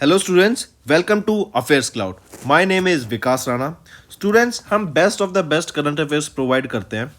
Hello students, welcome to affairs cloud. My name is Vikas Rana. Students, हम best of the best current affairs provide करते हैं।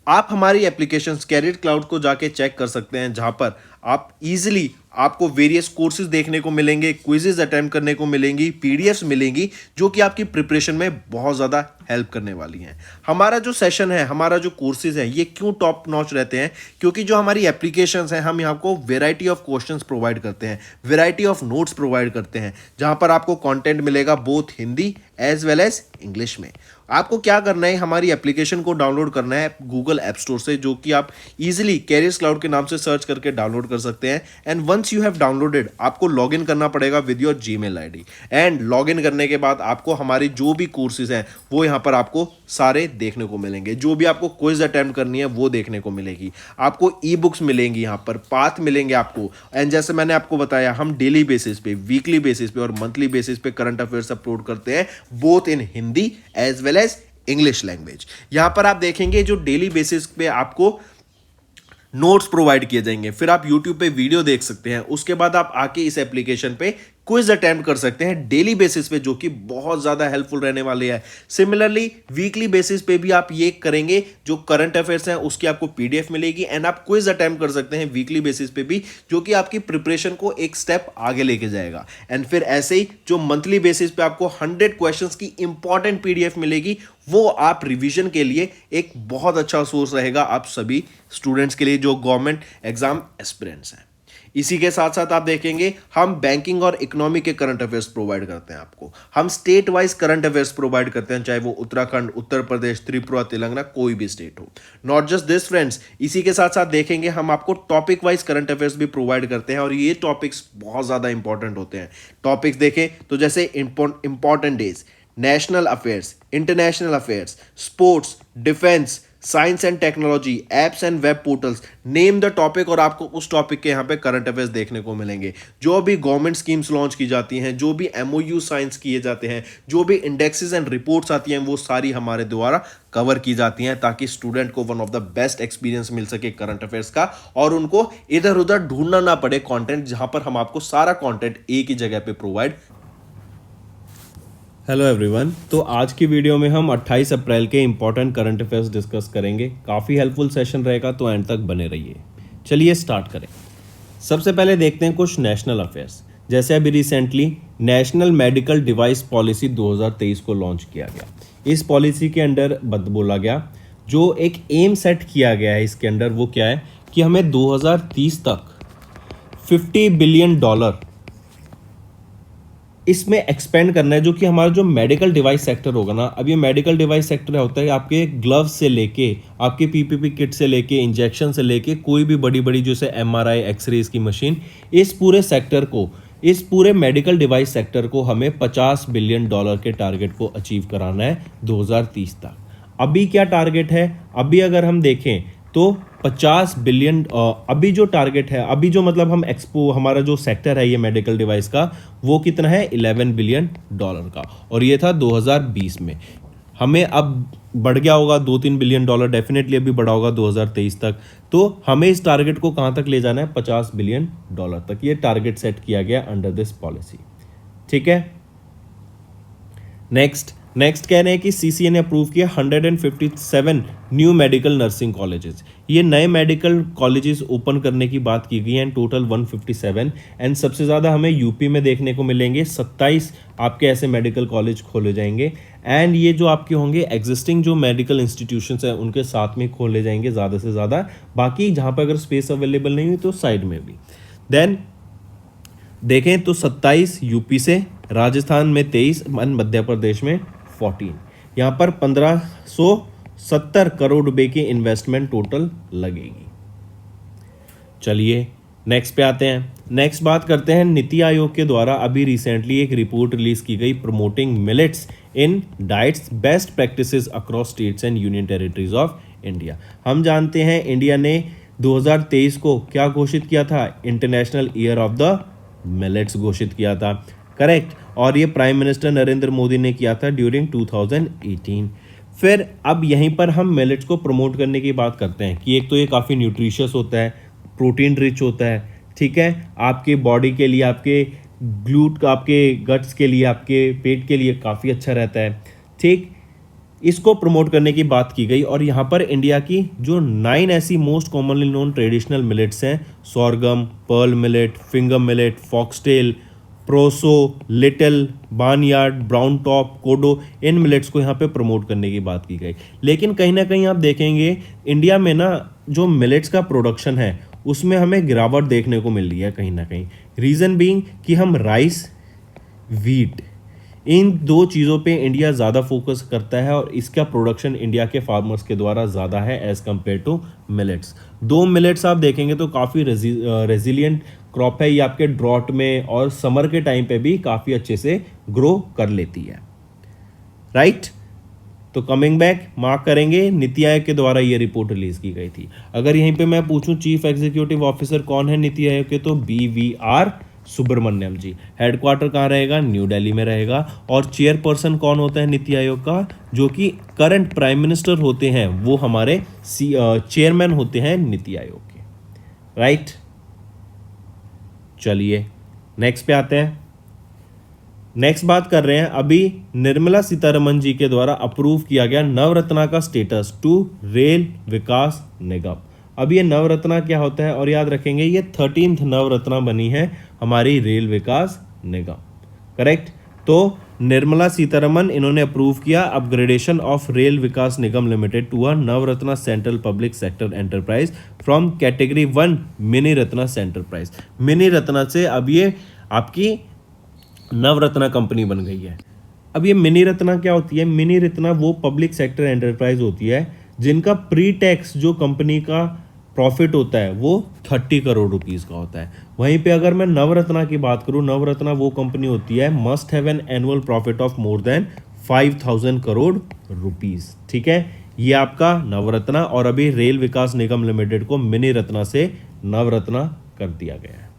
आप हमारी application career cloud को जाके चेक कर सकते हैं, जहां पर आप इजीली आपको वेरियस कोर्सेज देखने को मिलेंगे, क्विजेज अटेम्प्ट करने को मिलेंगी, पीडीएफ्स मिलेंगी जो कि आपकी प्रिपरेशन में बहुत ज़्यादा हेल्प करने वाली हैं। हमारा जो सेशन है, हमारा जो कोर्सेज है, ये क्यों टॉप नॉच रहते हैं? क्योंकि जो हमारी एप्लीकेशंस हैं, हम यहाँ को वेराइटी ऑफ क्वेश्चंस प्रोवाइड करते हैं, वेराइटी ऑफ नोट्स प्रोवाइड करते हैं, जहाँ पर आपको कंटेंट मिलेगा both Hindi as well as English में। आपको क्या करना है, हमारी एप्लीकेशन को डाउनलोड करना है गूगल ऐप स्टोर से, जो कि आप इजीली कैरियर्स क्लाउड के नाम से सर्च करके डाउनलोड कर सकते हैं। And once you have downloaded, आपको लॉगिन करना पड़ेगा with your Gmail ID. And login करने के बाद आपको हमारी जो भी कोर्सेज हैं वो यहाँ पर आपको सारे देखने को मिलेंगे। जो भी आपको क्विज अटेम्प्ट करनी है वो देखने को मिलेगी। आपको ई बुक्स मिलेंगी, यहाँ पर पाथ मिलेंगे आपको। एंड जैसे मैंने आपको बताया, हम डेली बेसिस पे, वीकली बेसिस पे और मंथली बेसिस पे करंट अफेयर्स अपलोड करते हैं, both in Hindi as well as English language. यहां पर आप देखेंगे जो डेली बेसिस पे आपको नोट्स प्रोवाइड किए जाएंगे, फिर आप YouTube पे वीडियो देख सकते हैं, उसके बाद आप आके इस एप्लीकेशन पे क्विज अटेम्प्ट कर सकते हैं डेली बेसिस पे, जो कि बहुत ज़्यादा हेल्पफुल रहने वाले हैं। सिमिलरली वीकली बेसिस पे भी आप ये करेंगे, जो करंट अफेयर्स हैं उसकी आपको पीडीएफ मिलेगी एंड आप क्विज अटेम्प्ट कर सकते हैं वीकली बेसिस पे भी, जो कि आपकी प्रिपरेशन को एक स्टेप आगे लेके जाएगा। एंड फिर ऐसे ही जो मंथली बेसिस पे आपको 100 क्वेश्चंस की इंपॉर्टेंट पीडीएफ मिलेगी, वो आप रिवीजन के लिए एक बहुत अच्छा सोर्स रहेगा आप सभी स्टूडेंट्स के लिए जो गवर्नमेंट एग्जाम एस्पिरेंट्स हैं। इसी के साथ साथ आप देखेंगे, हम बैंकिंग और इकोनॉमी के करंट अफेयर्स प्रोवाइड करते हैं आपको। हम state wise current affairs provide करते हैं, चाहे वो उत्तराखंड, उत्तर प्रदेश, त्रिपुरा, तेलंगाना, कोई भी स्टेट हो। नॉट जस्ट दिस फ्रेंड्स, इसी के साथ साथ देखेंगे हम आपको टॉपिक वाइज करंट अफेयर्स भी प्रोवाइड करते हैं, और ये टॉपिक्स बहुत ज़्यादा इंपॉर्टेंट होते हैं। टॉपिक्स देखें तो जैसे important days, national affairs, international affairs, sports, defence, science and technology, apps and web portals, name the topic, और आपको उस टॉपिक के यहाँ पे करंट अफेयर्स देखने को मिलेंगे। जो भी गवर्नमेंट स्कीम्स लॉन्च की जाती हैं, जो भी एमओयू साइंस किए जाते हैं, जो भी इंडेक्सेस एंड रिपोर्ट्स आती हैं, वो सारी हमारे द्वारा कवर की जाती हैं, ताकि स्टूडेंट को one of the best experience मिल सके करंट अफेयर्स का, और उनको इधर उधर ढूंढना ना पड़े कंटेंट, जहां पर हम आपको सारा कंटेंट एक ही जगह पे प्रोवाइड। हेलो एवरीवन, तो आज की वीडियो में हम 28 अप्रैल के इंपॉर्टेंट करंट अफेयर्स डिस्कस करेंगे। काफ़ी हेल्पफुल सेशन रहेगा, तो एंड तक बने रहिए। चलिए स्टार्ट करें। सबसे पहले देखते हैं कुछ नेशनल अफेयर्स। जैसे अभी recently national medical device policy 2023 को लॉन्च किया गया। इस पॉलिसी के अंडर बोला गया, जो एक एम सेट किया गया है इसके अंडर, वो क्या है कि हमें 2030 तक $50 बिलियन इसमें एक्सपेंड करना है, जो कि हमारा जो मेडिकल डिवाइस सेक्टर होगा ना। अब ये मेडिकल डिवाइस सेक्टर होता है आपके ग्लव्स से लेके, आपके पीपीपी किट से लेके, इंजेक्शन से लेके, कोई भी बड़ी बड़ी जैसे एमआरआई, एक्सरेज की मशीन, इस पूरे सेक्टर को, इस पूरे मेडिकल डिवाइस सेक्टर को हमें $50 बिलियन के टारगेट को अचीव कराना है 2030 तक। अभी क्या टारगेट है? अभी अगर हम देखें तो 50 बिलियन अभी जो टारगेट है, अभी जो मतलब हम हमारा जो सेक्टर है ये मेडिकल डिवाइस का, वो कितना है? $11 बिलियन का, और ये था 2020 में। हमें अब बढ़ गया होगा $2-3 बिलियन, डेफिनेटली अभी बढ़ा होगा 2023 तक। तो हमें इस टारगेट को कहाँ तक ले जाना है? $50 बिलियन तक। ये टारगेट सेट किया गया अंडर दिस पॉलिसी। ठीक है। नेक्स्ट कह रहे हैं कि सीसीए ने अप्रूव किया 157 न्यू मेडिकल नर्सिंग कॉलेजेस। ये नए मेडिकल कॉलेजेस ओपन करने की बात की गई है, टोटल 157। एंड सबसे ज़्यादा हमें यूपी में देखने को मिलेंगे, 27 आपके ऐसे मेडिकल कॉलेज खोले जाएंगे। एंड ये जो आपके होंगे एग्जिस्टिंग जो मेडिकल इंस्टीट्यूशंस हैं उनके साथ में खोले जाएंगे ज़्यादा से ज़्यादा। बाकी जहाँ पर अगर स्पेस अवेलेबल नहीं हुई तो साइड में भी। देन देखें तो 27 यूपी से, राजस्थान में 23, मध्य प्रदेश में 14। यहाँ पर 1570 करोड़ रुपए की इन्वेस्टमेंट टोटल लगेगी। चलिए नेक्स्ट पे आते हैं। नेक्स्ट बात करते हैं, नीति आयोग के द्वारा अभी रिसेंटली एक रिपोर्ट रिलीज की गई, promoting millets in diets best practices across states and union territories of India. हम जानते हैं इंडिया ने 2023 को क्या घोषित किया था? International year of the millets घोषित किया था, करेक्ट। और ये प्राइम मिनिस्टर नरेंद्र मोदी ने किया था ड्यूरिंग 2018। फिर अब यहीं पर हम मिलेट्स को प्रमोट करने की बात करते हैं कि एक तो ये काफ़ी न्यूट्रिशियस होता है, प्रोटीन रिच होता है, ठीक है, आपके बॉडी के लिए, आपके ग्लूट का आपके गट्स के लिए, आपके पेट के लिए काफ़ी अच्छा रहता है। ठीक, इसको प्रमोट करने की बात की गई और यहाँ पर इंडिया की जो 9 ऐसी most commonly known traditional millets हैं, sorghum, pearl millet, finger millet, foxtail, proso, little, barnyard, brown top, kodo, इन मिलेट्स को यहाँ पे प्रमोट करने की बात की गई। लेकिन कहीं ना कहीं आप देखेंगे इंडिया में ना जो मिलेट्स का प्रोडक्शन है उसमें हमें गिरावट देखने को मिल रही है कहीं ना कहीं। रीज़न बीइंग कि हम राइस, वीट, इन दो चीज़ों पे इंडिया ज़्यादा फोकस करता है और इसका प्रोडक्शन इंडिया के फार्मर्स के द्वारा ज़्यादा है एज़ कम्पेयर टू मिलेट्स। दो मिलेट्स आप देखेंगे तो काफ़ी रेजिलियंट क्रॉप है, ये आपके ड्रॉट में और समर के टाइम पे भी काफ़ी अच्छे से ग्रो कर लेती है। राइट, तो कमिंग बैक, मार्क करेंगे नीति आयोग के द्वारा ये रिपोर्ट रिलीज की गई थी। अगर यहीं पे मैं पूछूं चीफ एग्जीक्यूटिव ऑफिसर कौन है नीति आयोग के, तो BVR सुब्रमण्यम जी। हेडक्वार्टर कहाँ रहेगा, न्यू दिल्ली में रहेगा। और चेयरपर्सन कौन होता है नीति आयोग का, जो कि करंट प्राइम मिनिस्टर होते हैं, वो हमारे चेयरमैन होते हैं नीति आयोग के। राइट, चलिए नेक्स्ट पे आते हैं। नेक्स्ट बात कर रहे हैं, अभी निर्मला सीतारमन जी के द्वारा अप्रूव किया गया नवरत्ना का स्टेटस टू रेल विकास निगम। अब ये नवरत्ना क्या होता है, और याद रखेंगे ये 13th नवरत्ना बनी है हमारी रेल विकास निगम। करेक्ट, तो निर्मला सीतारमन इन्होंने अप्रूव किया upgradation of rail Vikas Nigam limited to a Navratna central public sector enterprise from category 1 mini Ratna enterprise. Mini Ratna से अब ये आपकी नवरत्ना कंपनी बन गई है। अब ये मिनी रत्ना क्या होती है, मिनी रत्ना वो पब्लिक सेक्टर एंटरप्राइज होती है जिनका प्री टैक्स जो कंपनी का प्रॉफिट होता है वो 30 करोड़ रुपीस का होता है। वहीं पे अगर मैं नवरत्ना की बात करूं, नवरत्ना वो कंपनी होती है must have an annual profit of more than 5000 crore rupees. ठीक है, ये आपका नवरत्ना, और अभी रेल विकास निगम लिमिटेड को मिनी रत्ना से नवरत्ना कर दिया गया है।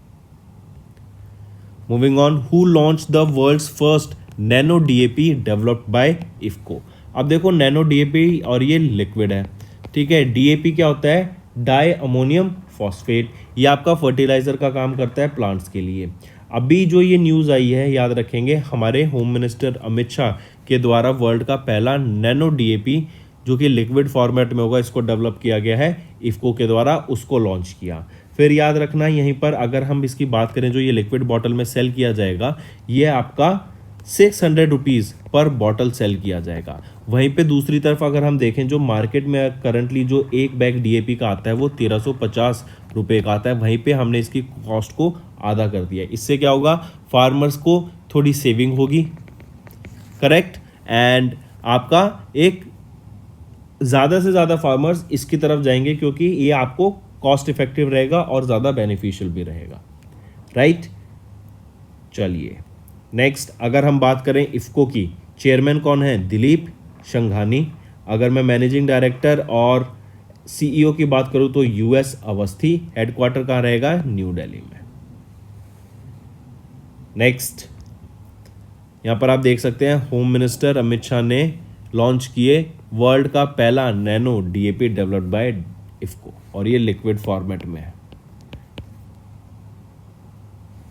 Moving on, who launch the world's first nano DAP developed by IFFCO. अब देखो नैनो DAP और ये लिक्विड है। ठीक है, DAP क्या होता है, डाई अमोनियम फॉस्फेट। ये आपका फर्टिलाइजर का काम करता है प्लांट्स के लिए। अभी जो ये न्यूज़ आई है, याद रखेंगे हमारे होम मिनिस्टर अमित शाह के द्वारा वर्ल्ड का पहला नैनो DAP जो कि लिक्विड फॉर्मेट में होगा, इसको डेवलप किया गया है इफ्को के द्वारा, उसको लॉन्च किया। फिर याद रखना यहीं पर अगर हम इसकी बात करें, जो ये लिक्विड बॉटल में सेल किया जाएगा, ये आपका 600 रुपीज़ पर बॉटल सेल किया जाएगा। वहीं पे दूसरी तरफ अगर हम देखें, जो मार्केट में करंटली जो एक बैग DAP का आता है वो 1350 रुपये का आता है। वहीं पे हमने इसकी कॉस्ट को आधा कर दिया। इससे क्या होगा, फार्मर्स को थोड़ी सेविंग होगी। करेक्ट, एंड आपका एक ज़्यादा से ज़्यादा फार्मर्स इसकी तरफ जाएंगे क्योंकि ये आपको कॉस्ट इफेक्टिव रहेगा और ज़्यादा बेनिफिशियल भी रहेगा। राइट, चलिए नेक्स्ट अगर हम बात करें इफ्को की, चेयरमैन कौन है, दिलीप शंघानी। अगर मैं मैनेजिंग डायरेक्टर और CEO की बात करूं तो US अवस्थी। हेडक्वार्टर कहाँ रहेगा, न्यू दिल्ली में। नेक्स्ट यहाँ पर आप देख सकते हैं होम मिनिस्टर अमित शाह ने लॉन्च किए वर्ल्ड का पहला nano DAP developed by IFFCO, और ये लिक्विड फॉर्मेट में है।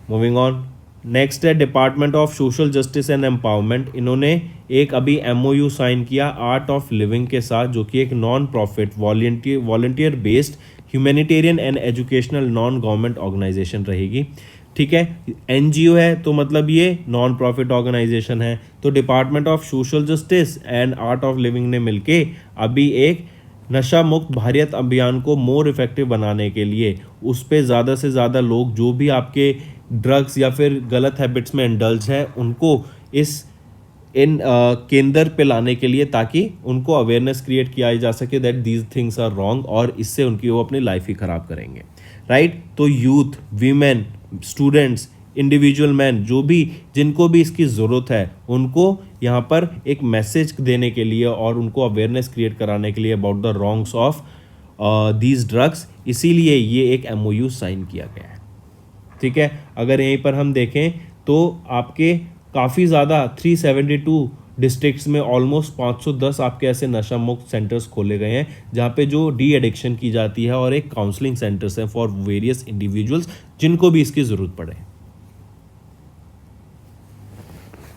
मूविंग ऑन, नेक्स्ट है department of social justice and empowerment. इन्होंने एक अभी MOU साइन किया आर्ट ऑफ लिविंग के साथ, जो कि एक non profit volunteer based humanitarian and educational non government organisation रहेगी। ठीक है, NGO है तो मतलब ये नॉन प्रॉफिट ऑर्गेनाइजेशन है। तो department of social justice and art of living ने मिलके अभी एक नशा मुक्त भारत अभियान को मोर इफेक्टिव बनाने के लिए उस पर ज़्यादा से ज़्यादा लोग जो भी आपके ड्रग्स या फिर गलत हैबिट्स में इंडल्ज हैं उनको इन केंद्र पे लाने के लिए, ताकि उनको अवेयरनेस क्रिएट किया जा सके that these things are wrong, और इससे उनकी वो अपनी लाइफ ही ख़राब करेंगे। राइट, तो youth, women, students, individual man, जो भी जिनको भी इसकी ज़रूरत है, उनको यहाँ पर एक मैसेज देने के लिए और उनको अवेयरनेस क्रिएट कराने के लिए about the wrongs of these drugs, इसीलिए ये एक MOU साइन किया गया है। ठीक है, अगर यहीं पर हम देखें तो आपके काफ़ी ज़्यादा 372 डिस्ट्रिक्ट्स में ऑलमोस्ट 510 आपके ऐसे नशा मुक्त सेंटर्स खोले गए हैं जहाँ पे जो डी एडिक्शन की जाती है, और एक काउंसलिंग सेंटर्स हैं फॉर वेरियस इंडिविजुअल्स जिनको भी इसकी ज़रूरत पड़े।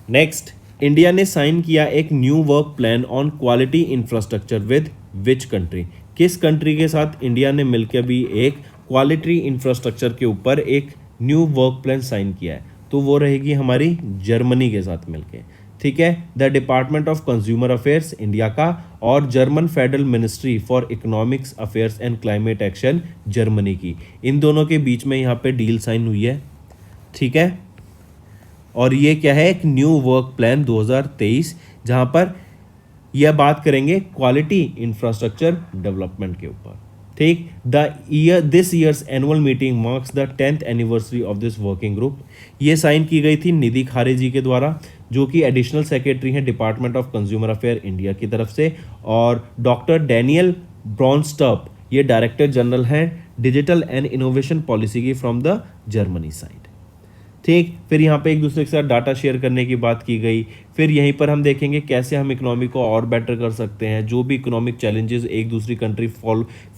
नेक्स्ट, इंडिया ने साइन किया एक new work plan on quality infrastructure with which country? किस कंट्री के साथ इंडिया ने मिलकर भी एक क्वालिटी इंफ्रास्ट्रक्चर के ऊपर एक न्यू वर्क प्लान साइन किया है? तो वो रहेगी हमारी जर्मनी के साथ मिलके। ठीक है, the department of consumer affairs India का और German federal ministry for economics affairs and climate action Germany की, इन दोनों के बीच में यहाँ पे डील साइन हुई है। ठीक है, और ये क्या है, एक न्यू वर्क प्लान 2023, जहाँ पर यह बात करेंगे क्वालिटी इंफ्रास्ट्रक्चर डेवलपमेंट के ऊपर। ठीक, this years annual meeting marks the 10th anniversary of this working group. ये साइन की गई थी निधि खारे जी के द्वारा, जो कि एडिशनल सेक्रेटरी हैं department of consumer affair India की तरफ से, और डॉक्टर डैनियल ब्रॉन्स्टर्प ये डायरेक्टर जनरल हैं डिजिटल एंड इनोवेशन पॉलिसी की फ्रॉम द जर्मनी साइड। ठीक, फिर यहाँ पे एक दूसरे के साथ डाटा शेयर करने की बात की गई। फिर यहीं पर हम देखेंगे कैसे हम इकोनॉमी को और बेटर कर सकते हैं, जो भी इकोनॉमिक चैलेंजेस एक दूसरी कंट्री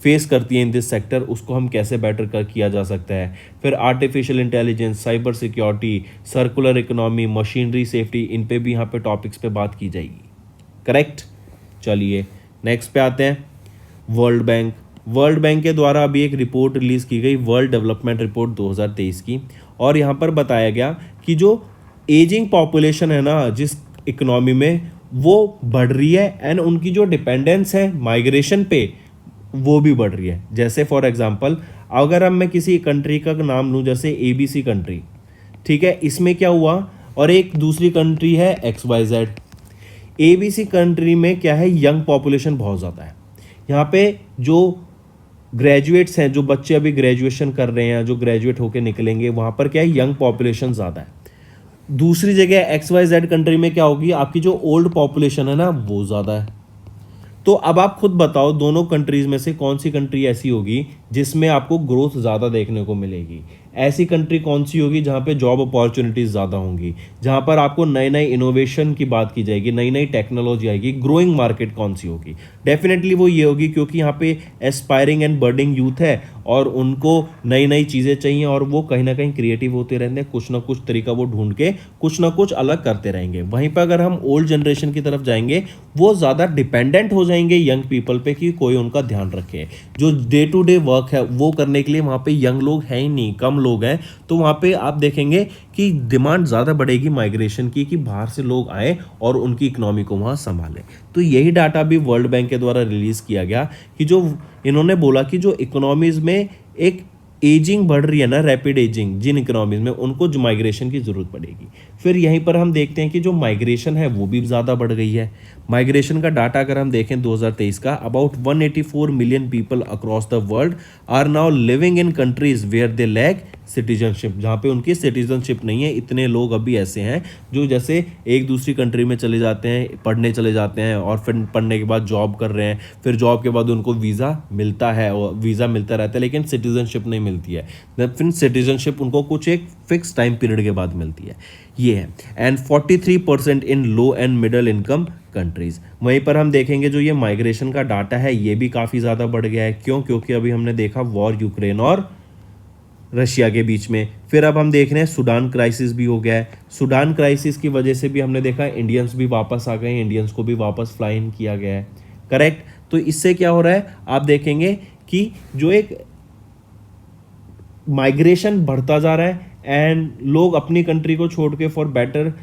फेस करती है इन दिस सेक्टर, उसको हम कैसे बेटर किया जा सकता है। फिर artificial intelligence, cyber security, circular economy, machinery safety, इन पे भी यहाँ पे टॉपिक्स पे बात की जाएगी। करेक्ट, चलिए नेक्स्ट पे आते हैं। वर्ल्ड बैंक के द्वारा अभी एक रिपोर्ट रिलीज की गई, वर्ल्ड डेवलपमेंट रिपोर्ट 2023 की, और यहाँ पर बताया गया कि जो एजिंग पॉपुलेशन है ना जिस इकोनॉमी में, वो बढ़ रही है, एंड उनकी जो डिपेंडेंस है माइग्रेशन पे वो भी बढ़ रही है। जैसे फॉर एग्जांपल अगर अब मैं किसी कंट्री का नाम लूँ, जैसे ABC कंट्री, ठीक है, इसमें क्या हुआ, और एक दूसरी कंट्री है XYZ। ABC कंट्री में क्या है, यंग पॉपुलेशन बहुत ज़्यादा है। यहाँ पे जो ग्रेजुएट्स हैं, जो बच्चे अभी ग्रेजुएशन कर रहे हैं, जो ग्रेजुएट होके निकलेंगे, वहाँ पर क्या है, यंग पॉपुलेशन ज़्यादा है। दूसरी जगह XYZ कंट्री में क्या होगी, आपकी जो ओल्ड पॉपुलेशन है ना वो ज़्यादा है। तो अब आप खुद बताओ दोनों कंट्रीज में से कौन सी कंट्री ऐसी होगी जिसमें आपको ग्रोथ ज़्यादा देखने को मिलेगी? ऐसी कंट्री कौन सी होगी जहाँ पे जॉब अपॉर्चुनिटीज़ ज़्यादा होंगी, जहाँ पर आपको नए नए इनोवेशन की बात की जाएगी, नई नई टेक्नोलॉजी आएगी? ग्रोइंग मार्केट कौन सी होगी? डेफिनेटली वो ये होगी, क्योंकि यहाँ पे एस्पायरिंग एंड बर्डिंग यूथ है और उनको नई नई चीज़ें चाहिए, और वो कहीं ना कहीं क्रिएटिव होते रहते हैं, कुछ ना कुछ तरीका वो ढूंढ के कुछ ना कुछ अलग करते रहेंगे। वहीं पर अगर हम ओल्ड जनरेशन की तरफ जाएंगे, वो ज़्यादा डिपेंडेंट हो जाएंगे यंग पीपल पे कि कोई उनका ध्यान रखे। जो डे टू डे वर्क है वो करने के लिए वहाँ पे यंग लोग हैं ही नहीं, कम लोग हैं। तो वहाँ पे आप देखेंगे कि डिमांड ज़्यादा बढ़ेगी माइग्रेशन की, कि बाहर से लोग आए और उनकी इकोनॉमी को वहाँ संभालें। तो यही डाटा भी वर्ल्ड बैंक के द्वारा रिलीज़ किया गया कि जो इन्होंने बोला कि जो इकोनॉमीज़ में एक एजिंग बढ़ रही है ना, रैपिड एजिंग, जिन इकोनॉमीज़ में उनको जो माइग्रेशन की ज़रूरत पड़ेगी। फिर यहीं पर हम देखते हैं कि जो माइग्रेशन है वो भी ज़्यादा बढ़ गई है। माइग्रेशन का डाटा अगर हम देखें 2023 का, about 184 million people across the world are now living in countries where they lack citizenship, जहाँ पे उनकी सिटीजनशिप नहीं है। इतने लोग अभी ऐसे हैं जो जैसे एक दूसरी कंट्री में चले जाते हैं, पढ़ने चले जाते हैं, और फिर पढ़ने के बाद जॉब कर रहे हैं, फिर जॉब के बाद उनको वीज़ा मिलता है, और वीज़ा मिलता रहता है, लेकिन सिटीजनशिप नहीं मिलती है। फिर सिटीजनशिप उनको कुछ एक फिक्स टाइम पीरियड के बाद मिलती है, ये है। And 43% in low and middle income countries. वहीं पर हम देखेंगे जो ये माइग्रेशन का डाटा है ये भी काफ़ी ज़्यादा बढ़ गया है। क्यों? क्योंकि अभी हमने देखा वॉर यूक्रेन और रशिया के बीच में। फिर अब हम देख रहे हैं सूडान क्राइसिस भी हो गया है। सूडान क्राइसिस की वजह से भी हमने देखा इंडियंस भी वापस आ गए, इंडियंस को भी वापस फ्लाई इन किया गया है। करेक्ट। तो इससे क्या हो रहा है, आप देखेंगे कि जो एक माइग्रेशन बढ़ता जा रहा है एंड लोग अपनी कंट्री को छोड़ के for better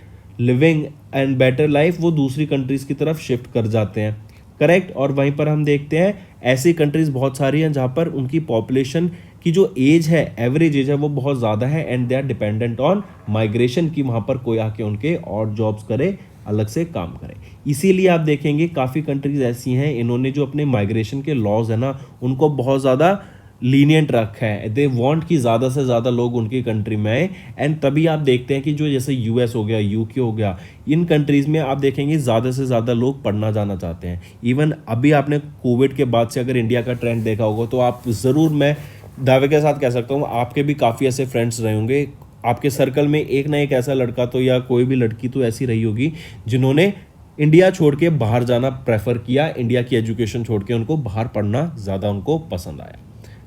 living and better life वो दूसरी कंट्रीज की तरफ शिफ्ट कर जाते हैं। करेक्ट। और वहीं पर हम देखते हैं ऐसी कंट्रीज बहुत सारी हैं जहाँ पर उनकी पॉपुलेशन की जो एज है, एवरेज एज है, वो बहुत ज़्यादा है and they are dependent on migration की वहाँ पर कोई आके उनके और जॉब्स करे, अलग से काम करे। इसीलिए आप देखेंगे काफ़ी कंट्रीज ऐसी हैं इन्होंने जो अपने माइग्रेशन के लॉज है ना उनको बहुत ज़्यादा लीनियंट रखा है। दे वांट कि ज़्यादा से ज़्यादा लोग उनकी कंट्री में आए एंड तभी आप देखते हैं कि जो जैसे यूएस हो गया, यूके हो गया, इन कंट्रीज़ में आप देखेंगे ज़्यादा से ज़्यादा लोग पढ़ना जाना चाहते हैं। इवन अभी आपने कोविड के बाद से अगर इंडिया का ट्रेंड देखा होगा तो आप ज़रूर, मैं दावे के साथ कह सकता हूँ, आपके भी काफ़ी ऐसे फ्रेंड्स रहे होंगे, आपके सर्कल में एक ना एक ऐसा लड़का तो या कोई भी लड़की तो ऐसी रही होगी जिन्होंने इंडिया छोड़ के बाहर जाना प्रेफर किया, इंडिया की एजुकेशन छोड़ के उनको बाहर पढ़ना ज़्यादा उनको पसंद आया।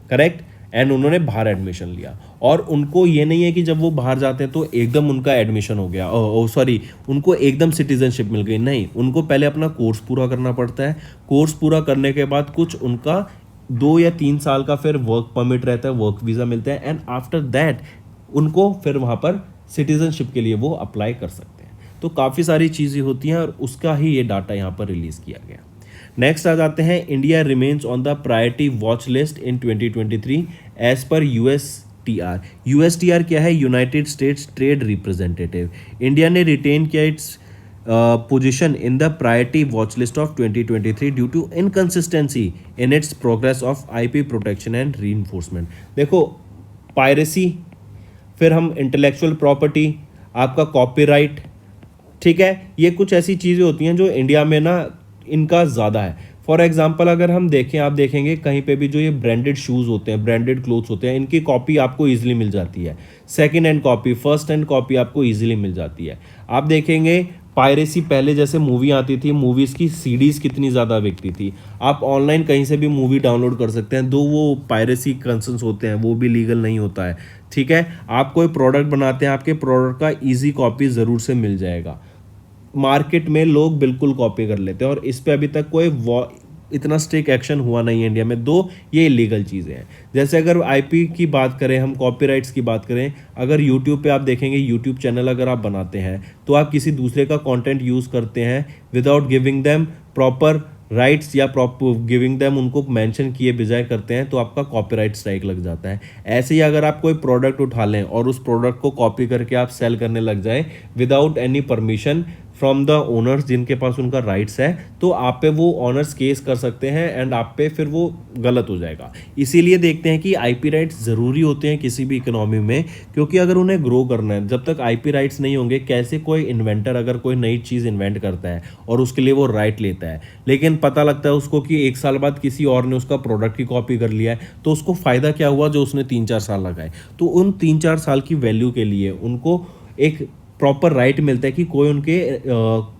करेक्ट। एंड उन्होंने बाहर एडमिशन लिया और उनको ये नहीं है कि जब वो बाहर जाते हैं तो एकदम उनका एडमिशन हो गया, सॉरी, उनको एकदम सिटीजनशिप मिल गई। नहीं, उनको पहले अपना कोर्स पूरा करना पड़ता है। कोर्स पूरा करने के बाद कुछ उनका 2 या 3 साल का फिर वर्क परमिट रहता है, वर्क वीज़ा मिलता है, एंड आफ्टर दैट उनको फिर वहाँ पर सिटीजनशिप के लिए वो अप्लाई कर सकते हैं। तो काफ़ी सारी चीज़ें होती हैं और उसका ही ये डाटा यहाँ पर रिलीज़ किया गया। नेक्स्ट आ जाते हैं, India remains on the priority watch list in 2023 as per USTR. USTR क्या है? United States trade representative. India ने रिटेन किया its position in the priority watch list of 2023 due to inconsistency in its progress of IP protection and reinforcement। देखो, piracy, फिर हम intellectual property, आपका copyright, ठीक है, ये कुछ ऐसी चीज़ें होती हैं जो इंडिया में ना इनका ज़्यादा है। फॉर एग्जांपल अगर हम देखें, आप देखेंगे कहीं पे भी जो ये ब्रांडेड शूज़ होते हैं, ब्रांडेड क्लोथ्स होते हैं, इनकी कॉपी आपको ईजिली मिल जाती है। Second hand copy, first hand copy आपको ईजिली मिल जाती है। आप देखेंगे पायरेसी, पहले जैसे मूवी आती थी, मूवीज़ की सीडीज़ कितनी ज़्यादा बिकती थी। आप ऑनलाइन कहीं से भी मूवी डाउनलोड कर सकते हैं, दो वो पायरेसी कंसर्न्स होते हैं, वो भी लीगल नहीं होता है, ठीक है। आप कोई प्रोडक्ट बनाते हैं, आपके प्रोडक्ट का ईजी कॉपी ज़रूर से मिल जाएगा। मार्केट में लोग बिल्कुल कॉपी कर लेते हैं और इस पे अभी तक कोई इतना स्ट्रिक्ट एक्शन हुआ नहीं है इंडिया में, दो ये इलीगल चीज़ें हैं। जैसे अगर आईपी की बात करें, हम कॉपीराइट्स की बात करें, अगर यूट्यूब पे आप देखेंगे, यूट्यूब चैनल अगर आप बनाते हैं तो आप किसी दूसरे का कंटेंट यूज़ करते हैं without giving them proper rights या प्रॉपर गिविंग देम, उनको मेंशन किए बजाय करते हैं, तो आपका कॉपीराइट स्ट्राइक लग जाता है। ऐसे ही अगर आप कोई प्रोडक्ट उठा लें और उस प्रोडक्ट को कॉपी करके आप सेल करने लग जाएं without any permission from the owners, जिनके पास उनका राइट्स है, तो आप पे वो ऑनर्स केस कर सकते हैं एंड आप पे फिर वो गलत हो जाएगा। इसीलिए देखते हैं कि आईपी राइट्स ज़रूरी होते हैं किसी भी इकोनॉमी में, क्योंकि अगर उन्हें ग्रो करना है, जब तक आईपी राइट्स नहीं होंगे, कैसे कोई इन्वेंटर अगर कोई नई चीज़ इन्वेंट करता है और उसके लिए वो राइट लेता है, लेकिन पता लगता है उसको कि 1 साल बाद किसी और ने उसका प्रोडक्ट की कॉपी कर लिया है, तो उसको फ़ायदा क्या हुआ जो उसने 3-4 साल लगाए। तो उन 3-4 साल की वैल्यू के लिए उनको एक प्रॉपर राइट मिलता है कि कोई उनके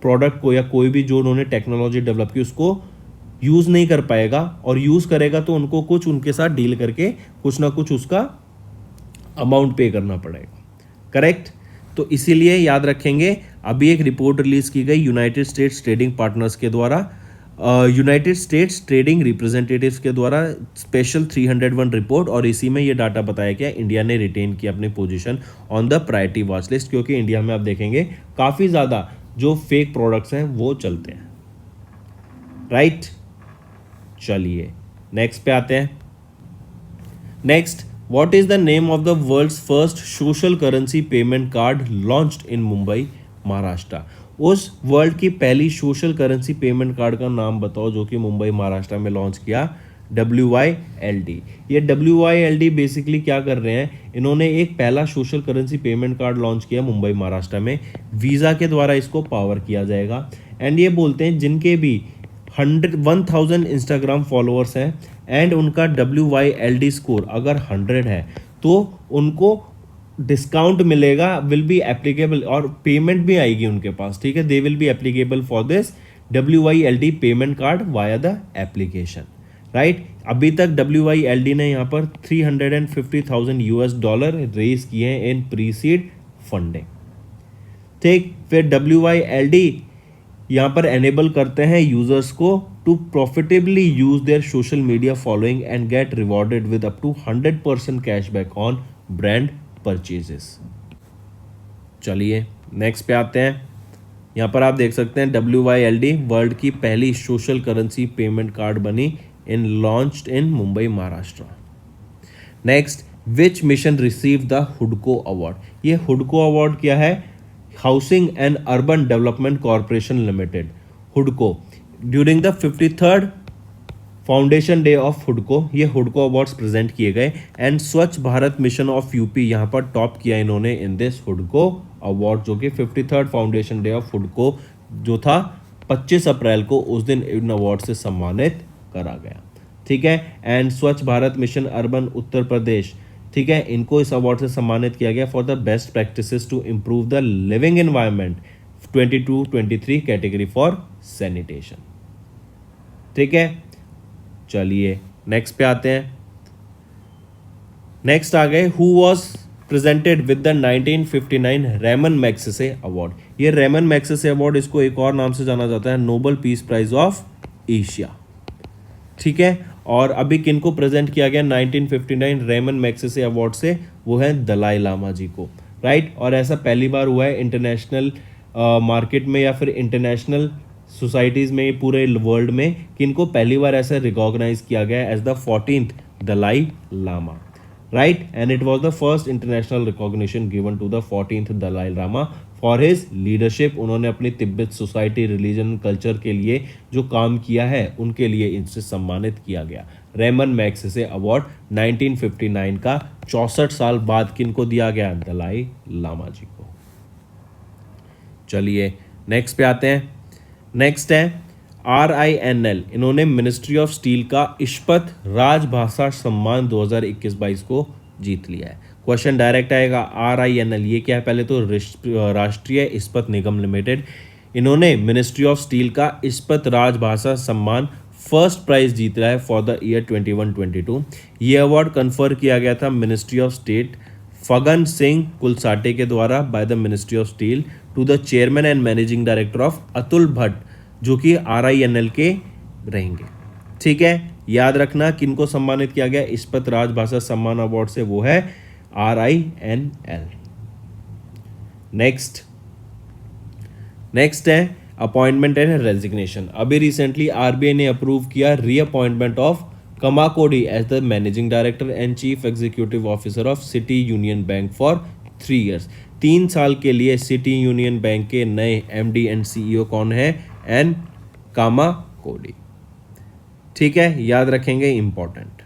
प्रोडक्ट को या कोई भी जो उन्होंने टेक्नोलॉजी डेवलप की उसको यूज़ नहीं कर पाएगा, और यूज़ करेगा तो उनको कुछ उनके साथ डील करके कुछ ना कुछ उसका अमाउंट पे करना पड़ेगा, करेक्ट। तो इसीलिए याद रखेंगे, अभी एक रिपोर्ट रिलीज़ की गई यूनाइटेड स्टेट्स ट्रेडिंग पार्टनर्स के द्वारा, यूनाइटेड स्टेट्स ट्रेडिंग रिप्रेजेंटेटिव्स के द्वारा स्पेशल 301 रिपोर्ट, और इसी में ये डाटा बताया गया इंडिया ने रिटेन किया अपनी position on the priority watch list, क्योंकि इंडिया में आप देखेंगे काफ़ी ज़्यादा जो फेक प्रोडक्ट्स हैं वो चलते हैं, राइट। चलिए नेक्स्ट पे आते हैं। Next, what is the name of the world's first social currency payment card launched in Mumbai Maharashtra. उस वर्ल्ड की पहली सोशल करेंसी पेमेंट कार्ड का नाम बताओ जो कि मुंबई महाराष्ट्र में लॉन्च किया। WYLD। ये WYLD बेसिकली क्या कर रहे हैं, इन्होंने एक पहला social currency payment card launch किया मुंबई महाराष्ट्र में, वीज़ा के द्वारा इसको पावर किया जाएगा। एंड ये बोलते हैं जिनके भी 1000 इंस्टाग्राम फॉलोअर्स हैं एंड उनका WYLD स्कोर अगर 100 है तो उनको डिस्काउंट मिलेगा, विल बी एप्लीकेबल, और पेमेंट भी आएगी उनके पास, ठीक है। They will be applicable for this WYLD payment card via the application, right. अभी तक WYLD ने यहाँ पर $350,000 रेज किए हैं इन प्री सीड फंडिंग, ठीक। फिर WYLD यहाँ पर एनेबल करते हैं यूजर्स को to profitably use their social media following and get rewarded with up to 100% cashback on brand purchases. चलिए नेक्स्ट पे आते हैं। यहाँ पर आप देख सकते हैं WYLD वर्ल्ड की पहली सोशल करेंसी पेमेंट कार्ड बनी in launched in Mumbai Maharashtra. Next, which mission receive the हुडको अवार्ड। ये हुडको अवार्ड क्या है? Housing and urban development corporation limited, हुडको, during the 53rd foundation day of हुडको ये हुडको अवार्ड्स प्रेजेंट किए गए। And Swachh Bharat mission of UP यहाँ पर टॉप किया इन्होंने इन दिस हुडको अवार्ड, जो कि 53rd फाउंडेशन डे ऑफ हुडको जो था 25 अप्रैल को, उस दिन इन अवार्ड से सम्मानित करा गया, ठीक है। And Swachh Bharat mission urban Uttar Pradesh, ठीक है, इनको इस अवार्ड से सम्मानित किया गया for the best practices to improve the living environment 22-23 category for sanitation, ठीक है। चलिए नेक्स्ट पे आते हैं। नेक्स्ट आ गए, who was presented with the 1959 Ramon Magsaysay award. ये रेमन मैग्सेसे अवार्ड, इसको एक और नाम से जाना जाता है Nobel peace prize of Asia. ठीक है, और अभी किनको प्रेजेंट किया गया 1959 रेमन मैग्सेसे अवार्ड से, वो है दलाई लामा जी को, राइट। और ऐसा पहली बार हुआ है इंटरनेशनल मार्केट में या फिर इंटरनेशनल सोसाइटीज़ में, पूरे वर्ल्ड में, किनको पहली बार ऐसा रिकॉग्नाइज किया गया as the 14th Dalai Lama, right. And it was the first international recognition given to the 14th Dalai Lama for his leadership. उन्होंने अपनी तिब्बत सोसाइटी, रिलीजन, कल्चर के लिए जो काम किया है, उनके लिए इनसे सम्मानित किया गया। रेमन मैग्सेसे अवार्ड 1959 का 64 साल बाद किनको दिया गया? दलाई लामा जी को। चलिए नेक्स्ट पे आते हैं। नेक्स्ट है RINL, इन्होंने मिनिस्ट्री ऑफ स्टील का इस्पत राजभाषा सम्मान 2021-22 को जीत लिया है। क्वेश्चन डायरेक्ट आएगा, RINL ये क्या है? पहले तो राष्ट्रीय इस्पत निगम लिमिटेड, इन्होंने मिनिस्ट्री ऑफ स्टील का इस्पत राजभाषा सम्मान फर्स्ट प्राइज जीत रहा है फॉर द ईयर 21-22। ये अवार्ड कन्फर किया गया था ministry of state Faggan Singh Kulaste के द्वारा by the ministry of steel to the chairman and managing director of Atul Bhatt, जो कि RINL के रहेंगे। ठीक है, याद रखना किनको सम्मानित किया गया इस्पत राजभाषा सम्मान अवार्ड से, वो है RINL। नेक्स्ट है अपॉइंटमेंट एंड रेजिग्नेशन। अभी रिसेंटली RBI ने अप्रूव किया reappointment of Kamakodi as the managing director and chief executive officer of city union bank for 3 years। 3 साल के लिए सिटी यूनियन बैंक के नए MD एंड CEO कौन है? एन कामाकोडी। ठीक है, याद रखेंगे, इंपॉर्टेंट।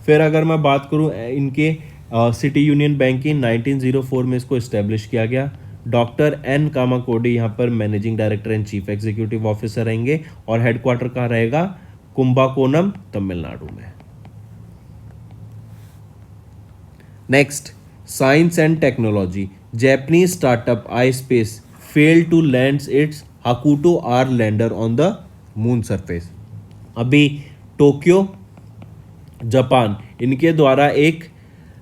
फिर अगर मैं बात करूं इनके सिटी यूनियन बैंक की, 1904 में इसको इस्टेब्लिश किया गया। डॉक्टर एन कामाकोडी यहाँ पर managing director and chief executive officer रहेंगे, और हेडक्वार्टर कहाँ रहेगा? कुंभाकोनम, तमिलनाडु में। Next, science and technology. Japanese startup iSpace fail to land its Hakuto R lander on the moon surface. अभी टोक्यो, जापान, इनके द्वारा एक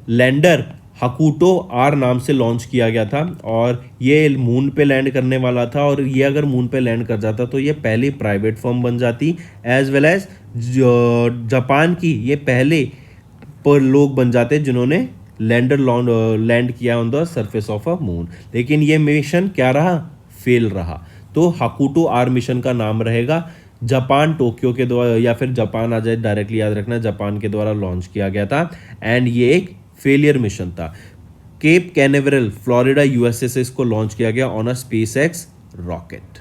लैंडर हाकुटो R नाम से लॉन्च किया गया था, और ये मून पे लैंड करने वाला था। और ये अगर मून पे लैंड कर जाता तो ये पहली प्राइवेट फर्म बन जाती, एज वेल एज जापान की ये पहले पर लोग बन जाते जिन्होंने लैंडर लैंड किया on the surface of a moon. लेकिन ये मिशन क्या रहा? फेल रहा। तो हाकुटो R मिशन का नाम रहेगा। जापान, टोक्यो के द्वारा, या फिर जापान आ जाए डायरेक्टली, याद रखना, जापान के द्वारा लॉन्च किया गया था, एंड ये एक फेलियर मिशन था। केप कैनेवरल, फ्लोरिडा, USA से इसको लॉन्च किया गया on a SpaceX rocket.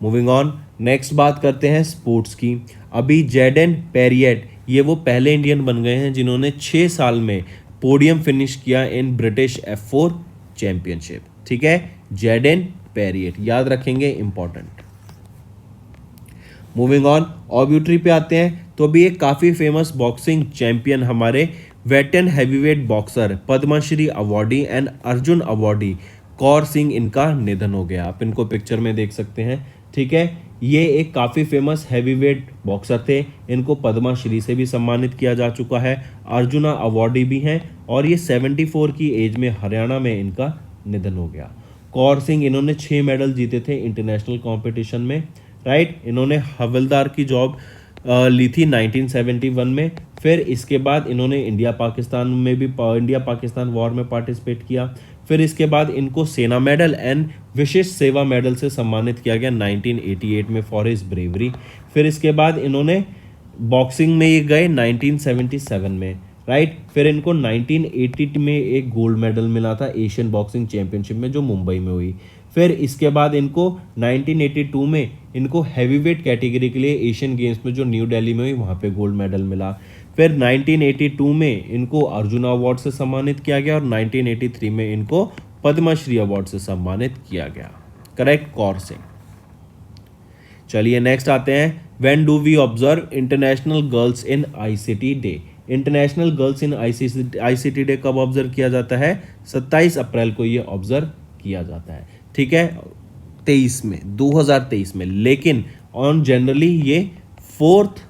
Moving on, next बात करते हैं स्पोर्ट्स की। अभी जैडेन पेरियट, ये वो पहले इंडियन बन गए हैं जिन्होंने 6 साल में पोडियम फिनिश किया इन ब्रिटिश F4 चैंपियनशिप। ठीक है, जैडेन पेरियट, याद रखेंगे, इंपॉर्टेंट। मूविंग ऑन, ऑब्यूटरी पे आते हैं। तो अभी एक काफ़ी फेमस बॉक्सिंग चैंपियन, हमारे veteran heavyweight boxer, Padma Shri awardee and Arjuna awardee Kaur Singh, इनका निधन हो गया। आप इनको पिक्चर में देख सकते हैं। ठीक है, ये एक काफ़ी फेमस हैवीवेट बॉक्सर थे, इनको पद्मश्री से भी सम्मानित किया जा चुका है, अर्जुना अवार्डी भी हैं, और ये 74 की एज में हरियाणा में इनका निधन हो गया। कौर सिंह, इन्होंने 6 मेडल जीते थे इंटरनेशनल कंपटीशन में, राइट। इन्होंने हवलदार की जॉब ली थी 1971 में। फिर इसके बाद इन्होंने इंडिया पाकिस्तान वॉर में पार्टिसिपेट किया। फिर इसके बाद इनको सेना मेडल एंड विशिष्ट सेवा मेडल से सम्मानित किया गया 1988 में फॉर हिज ब्रेवरी। फिर इसके बाद इन्होंने बॉक्सिंग में ये गए 1977 में, राइट। फिर इनको 1980 में एक गोल्ड मेडल मिला था एशियन बॉक्सिंग चैंपियनशिप में, जो मुंबई में हुई। फिर इसके बाद इनको 1982 में इनको हैवीवेट कैटेगरी के लिए एशियन गेम्स में, जो न्यू दिल्ली में हुई, वहाँ पे गोल्ड मेडल मिला। फिर 1982 में इनको अर्जुन अवार्ड से सम्मानित किया गया, और 1983 में इनको पद्मश्री अवार्ड से सम्मानित किया गया। करेक्ट, कौर सिंह। चलिए नेक्स्ट आते हैं, when do we observe international girls in ICT day. International girls in ICT day कब ऑब्जर्व किया जाता है? 27 अप्रैल को ये ऑब्जर्व किया जाता है। ठीक है, 2023 में, लेकिन ऑन जनरली ये 4th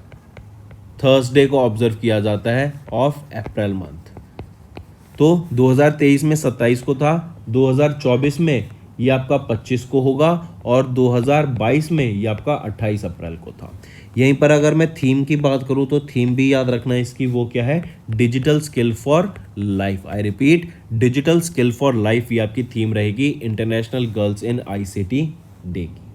थर्सडे को ऑब्जर्व किया जाता है ऑफ अप्रैल मंथ। तो 2023 में 27 को था, 2024 में ये आपका 25 को होगा और 2022 में ये आपका 28 अप्रैल को था। यहीं पर अगर मैं थीम की बात करूं तो थीम भी याद रखना है इसकी, वो क्या है, digital skill for life. I repeat, digital skill for life, ये आपकी थीम रहेगी international girls in ICT day की।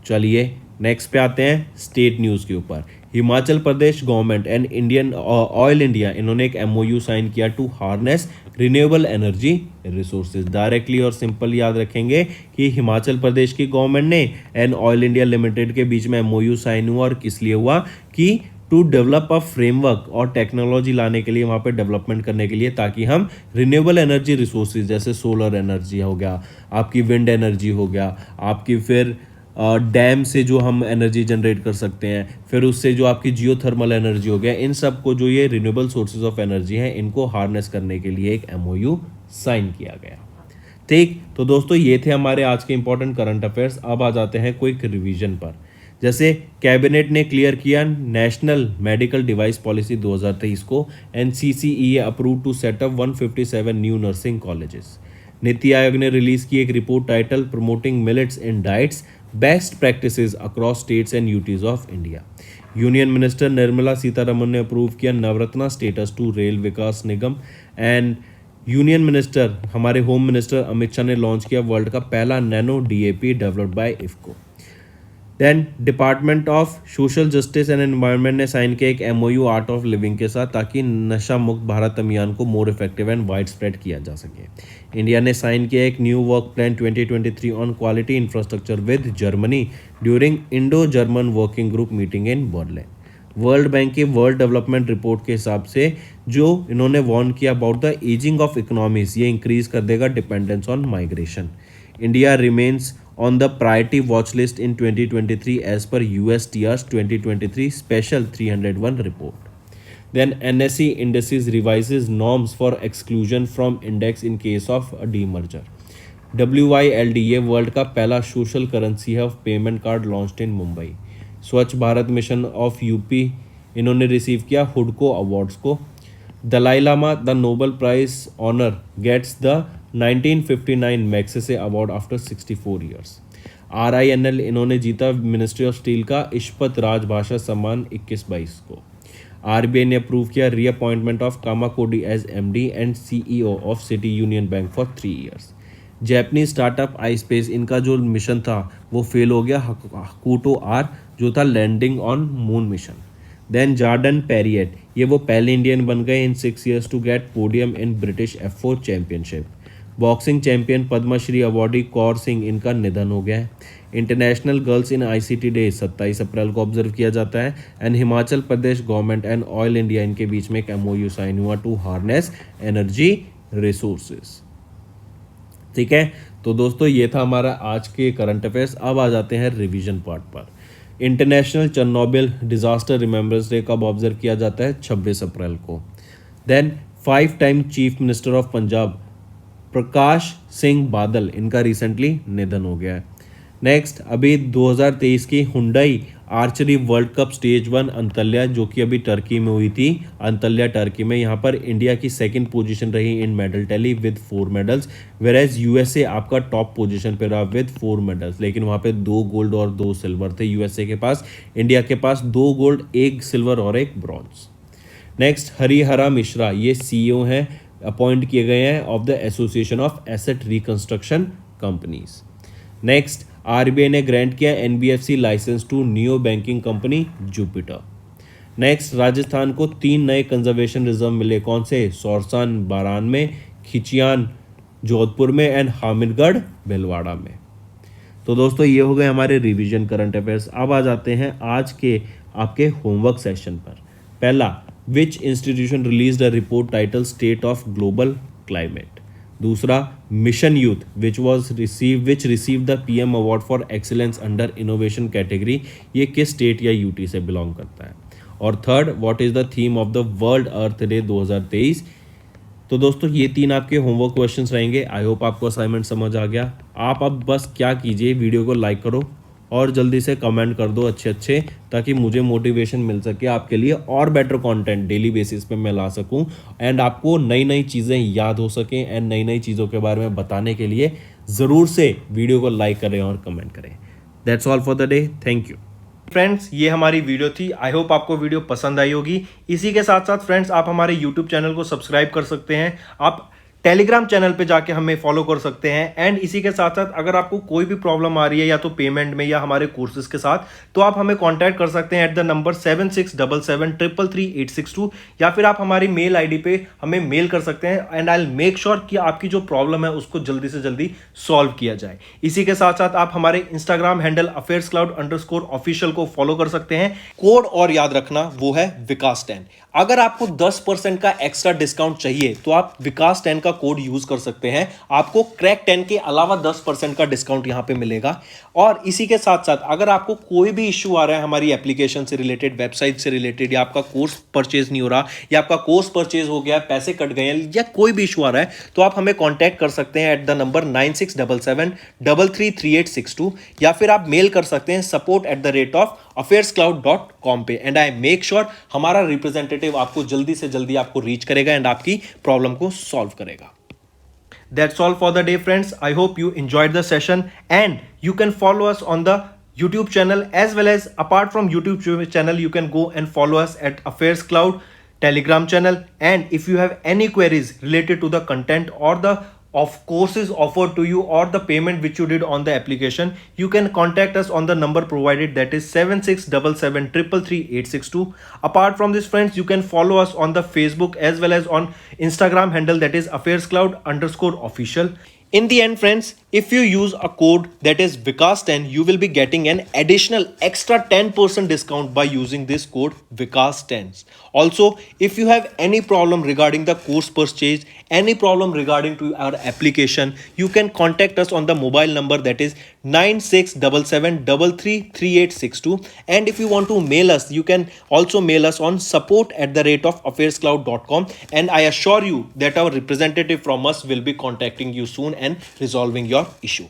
चलिए नेक्स्ट पे आते हैं स्टेट न्यूज़ के ऊपर। Himachal Pradesh government and Indian Oil India, इन्होंने एक एमओयू साइन किया to harness renewable energy resources. Directly और सिंपल याद रखेंगे कि हिमाचल प्रदेश की गवर्नमेंट ने एंड ऑयल इंडिया लिमिटेड के बीच में एमओयू साइन हुआ, और किस लिए हुआ कि टू डेवलप अ फ्रेमवर्क और टेक्नोलॉजी लाने के लिए, वहाँ पे डेवलपमेंट करने के लिए, ताकि हम रिन्यूएबल एनर्जी रिसोर्सेज जैसे सोलर एनर्जी हो गया, आपकी विंड एनर्जी हो गया, आपकी फिर डैम से जो हम एनर्जी जनरेट कर सकते हैं, फिर उससे जो आपकी जियोथर्मल एनर्जी हो गया, इन सब को जो ये रिन्यूएबल सोर्सेज ऑफ एनर्जी हैं इनको हार्नेस करने के लिए एक एमओयू साइन किया गया। ठीक, तो दोस्तों ये थे हमारे आज के इंपॉर्टेंट करंट अफेयर्स। अब आ जाते हैं क्विक रिवीजन पर। जैसे कैबिनेट ने क्लियर किया नेशनल मेडिकल डिवाइस पॉलिसी 2023 को, NCCE approve to set up 157 new nursing colleges. Niti Aayog ने रिलीज की एक report title promoting millets in diets best practices across states and UTs of India. Union minister Nirmala Sitharaman ने approve किया Navratna status to Rail Vikas Nigam. And union minister, हमारे home minister Amit Shah ने launch किया world का पहला nano DAP developed by IFFCO. Then department of social justice and environment ने sign किया एक एमओयू आर्ट ऑफ लिविंग के साथ, ताकि नशा मुक्त भारत अभियान को more effective and wide spread किया जा सके। इंडिया ने साइन किया एक new work plan 2023 on quality infrastructure with Germany during Indo German working group meeting in Berlin. World bank की वर्ल्ड डेवलपमेंट रिपोर्ट के हिसाब से जो इन्होंने वार्न किया about the ageing of economies, ये इंक्रीज कर देगा dependence on migration. India remains on the priority watch list in 2023 as per USTR's 2023 special 301 report. Then NSE indices revises norms for exclusion from index in case of a demerger. WYLD ये world का पहला social currency है of payment card launched in Mumbai. Swachh Bharat mission of UP, इन्होंने receive किया हुडको awards को। Dalai Lama the Nobel prize honour gets the 1959 Magsaysay award after 64 years. RINL इन्होंने जीता मिनिस्ट्री ऑफ स्टील का इस्पत राजभाषा सम्मान 21-22 को। RBI ने अप्रूव किया reappointment of Kamakoti as MD and CEO of city union bank for 3 years. Japanese startup ispace, इनका जो मिशन था वो फेल हो गया, हकूटो आर जो था landing on moon mission. Then Jaden Pariat, ये वो पहले इंडियन बन गए in 6 years to get podium in British F4 championship. Boxing champion Padma Shri awardee Kaur Singh, इनका निधन हो गया है। International girls in ICT day 27 अप्रैल को ऑब्जर्व किया जाता है। And Himachal Pradesh government and Oil India, इनके बीच में एक एमओयू साइन हुआ टू हार्नेस एनर्जी रिसोर्सेज। ठीक है, तो दोस्तों ये था हमारा आज के करंट अफेयर्स। अब आ जाते हैं रिवीजन पार्ट पर। International Chernobyl disaster remembrance day कब ऑब्जर्व किया जाता है? 26 अप्रैल को। Then 5 time chief minister of Punjab Prakash Singh Badal, इनका रिसेंटली निधन हो गया है। नेक्स्ट, अभी 2023 की Hyundai archery world cup stage 1 अंतल्या, जो कि अभी टर्की में हुई थी, अंतल्या टर्की में, यहाँ पर इंडिया की सेकंड पोजीशन रही in medal tally with 4 medals, whereas USA आपका टॉप पोजीशन पे रहा विद 4 मेडल्स, लेकिन वहाँ पे 2 गोल्ड और 2 सिल्वर थे यूएसए के पास। इंडिया के पास 2 गोल्ड, 1 सिल्वर और 1 ब्रॉन्ज। नेक्स्ट, हरिहरा मिश्रा, ये CEO हैं, अपॉइंट किए गए हैं of the association of asset reconstruction companies. Next, RBI ने ग्रांट किया NBFC licence to neo banking company Jupiter. Next, Rajasthan को 3 नए कंजर्वेशन रिजर्व मिले, कौन से? सौरसान बारान में, खिचियान जोधपुर में एंड हामिरगढ़ भिलवाड़ा में। तो दोस्तों ये हो गए हमारे रिवीजन करंट अफेयर्स। अब आ जाते हैं आज के आपके होमवर्क सेशन पर। पहला, which institution released a report title state of global climate. दूसरा, mission youth which receive the PM award for excellence under innovation category, ये किस स्टेट या यूटी से बिलोंग करता है। और third, what is the theme of the world earth day 2023। तो दोस्तों ये 3 आपके होमवर्क क्वेश्चंस रहेंगे। आई होप आपको असाइनमेंट समझ आ गया। आप अब बस क्या कीजिए, वीडियो को लाइक करो और जल्दी से कमेंट कर दो अच्छे अच्छे, ताकि मुझे मोटिवेशन मिल सके आपके लिए और बेटर कंटेंट डेली बेसिस पे मैं ला सकूं एंड आपको नई नई चीज़ें याद हो सकें एंड नई नई चीज़ों के बारे में बताने के लिए ज़रूर से वीडियो को लाइक करें और कमेंट करें। That's all for the day, thank you. Friends, ये हमारी वीडियो थी। आई होप आपको वीडियो पसंद आई होगी। इसी के साथ साथ फ्रेंड्स, आप हमारे यूट्यूब चैनल को सब्सक्राइब कर सकते हैं, आप टेलीग्राम चैनल पे जाके हमें फॉलो कर सकते हैं एंड इसी के साथ साथ अगर आपको कोई भी प्रॉब्लम आ रही है या तो पेमेंट में या हमारे कोर्सेज के साथ, तो आप हमें कांटेक्ट कर सकते हैं एट द नंबर 7677333862 या फिर आप हमारी मेल आईडी पे हमें मेल कर सकते हैं and I will make sure कि आपकी जो प्रॉब्लम है उसको जल्दी से जल्दी सॉल्व किया जाए। इसी के साथ साथ आप हमारे इंस्टाग्राम हैंडल affairscloud_official को फॉलो कर सकते हैं। कोड और याद रखना, वो है विकास10। अगर आपको 10% का एक्स्ट्रा डिस्काउंट चाहिए तो आप विकास10 का कोड यूज कर सकते हैं, आपको क्रैक 10 के अलावा 10% का डिस्काउंट यहां पे मिलेगा। और इसी के साथ साथ अगर आपको कोई भी इश्यू आ रहा है हमारी एप्लीकेशन से रिलेटेड, वेबसाइट से रिलेटेड, या आपका कोर्स परचेज नहीं हो रहा, या आपका कोर्स परचेज हो गया, पैसे कट गए हैं, या कोई भी इशू आ रहा है, तो आप हमें कॉन्टैक्ट कर सकते हैं एट द नंबर 9677333862 या फिर आप मेल कर सकते हैं support@affairscloud.com पे एंड आई मेक श्योर हमारा रिप्रेजेंटेटिव आपको जल्दी से जल्दी आपको रीच करेगा एंड आपकी प्रॉब्लम को सॉल्व करेगा। That's all for the day, friends. I hope you enjoyed the session and you can follow us on the YouTube channel, as well as apart from YouTube channel you can go and follow us at Affairs Cloud Telegram channel. And if you have any queries related to the content or the of courses offered to you or the payment which you did on the application, you can contact us on the number provided, that is 7677333862. Apart from this, friends, you can follow us on the Facebook as well as on Instagram handle, that is affairscloud_official. In the end, friends, if you use a code that is Vikas10, you will be getting an additional extra 10% discount by using this code Vikas10. Also, if you have any problem regarding the course purchase, any problem regarding to our application, you can contact us on the mobile number, that is 9677333862. And if you want to mail us, you can also mail us on support@affairscloud.com, and I assure you that our representative from us will be contacting you soon and resolving your issue.